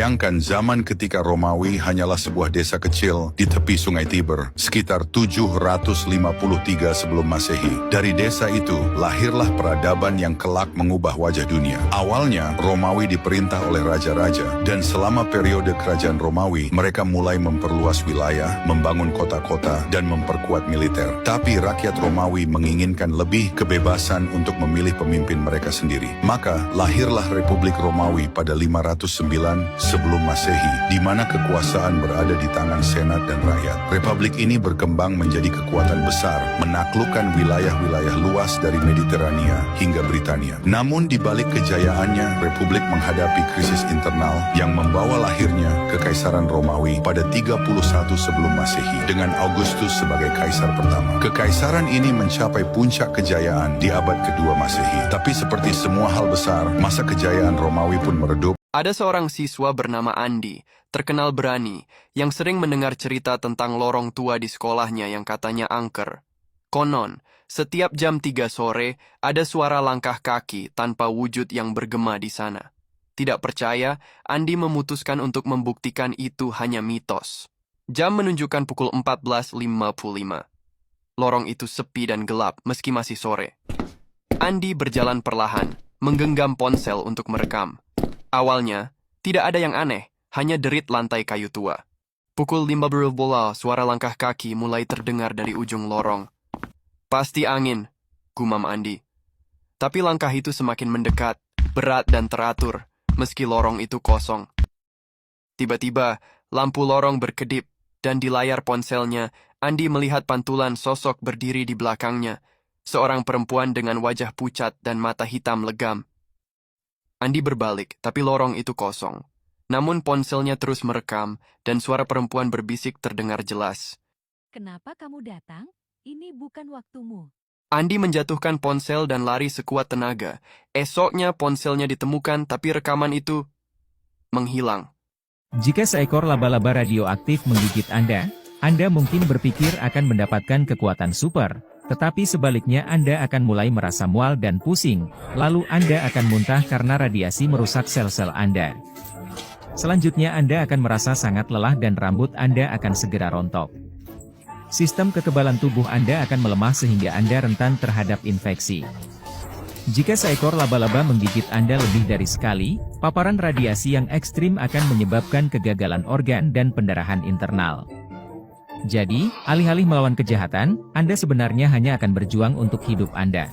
Bayangkan zaman ketika Romawi hanyalah sebuah desa kecil di tepi Sungai Tiber, sekitar 753 sebelum Masehi. Dari desa itu, lahirlah peradaban yang kelak mengubah wajah dunia. Awalnya, Romawi diperintah oleh raja-raja, dan selama periode kerajaan Romawi, mereka mulai memperluas wilayah, membangun kota-kota, dan memperkuat militer. Tapi rakyat Romawi menginginkan lebih kebebasan untuk memilih pemimpin mereka sendiri. Maka, lahirlah Republik Romawi pada 509 sebelum Masehi, di mana kekuasaan berada di tangan senat dan rakyat. Republik ini berkembang menjadi kekuatan besar, menaklukkan wilayah-wilayah luas dari Mediterania hingga Britania. Namun di balik kejayaannya, Republik menghadapi krisis internal yang membawa lahirnya Kekaisaran Romawi pada 31 sebelum Masehi dengan Augustus sebagai kaisar pertama. Kekaisaran ini mencapai puncak kejayaan di abad kedua Masehi. Tapi seperti semua hal besar, masa kejayaan Romawi pun meredup. Ada seorang siswa bernama Andi, terkenal berani, yang sering mendengar cerita tentang lorong tua di sekolahnya yang katanya angker. Konon, setiap jam 3 sore, ada suara langkah kaki tanpa wujud yang bergema di sana. Tidak percaya, Andi memutuskan untuk membuktikan itu hanya mitos. Jam menunjukkan pukul 14.55. Lorong itu sepi dan gelap meski masih sore. Andi berjalan perlahan, menggenggam ponsel untuk merekam. Awalnya, tidak ada yang aneh, hanya derit lantai kayu tua. Pukul 15 bola, suara langkah kaki mulai terdengar dari ujung lorong. Pasti angin, gumam Andi. Tapi langkah itu semakin mendekat, berat dan teratur, meski lorong itu kosong. Tiba-tiba, lampu lorong berkedip, dan di layar ponselnya, Andi melihat pantulan sosok berdiri di belakangnya, seorang perempuan dengan wajah pucat dan mata hitam legam. Andi berbalik, tapi lorong itu kosong. Namun ponselnya terus merekam, dan suara perempuan berbisik terdengar jelas. Kenapa kamu datang? Ini bukan waktumu. Andi menjatuhkan ponsel dan lari sekuat tenaga. Esoknya ponselnya ditemukan, tapi rekaman itu menghilang. Jika seekor laba-laba radioaktif menggigit Anda mungkin berpikir akan mendapatkan kekuatan super. Tetapi sebaliknya Anda akan mulai merasa mual dan pusing, lalu Anda akan muntah karena radiasi merusak sel-sel Anda. Selanjutnya Anda akan merasa sangat lelah dan rambut Anda akan segera rontok. Sistem kekebalan tubuh Anda akan melemah sehingga Anda rentan terhadap infeksi. Jika seekor laba-laba menggigit Anda lebih dari sekali, paparan radiasi yang ekstrim akan menyebabkan kegagalan organ dan pendarahan internal. Jadi, alih-alih melawan kejahatan, Anda sebenarnya hanya akan berjuang untuk hidup Anda.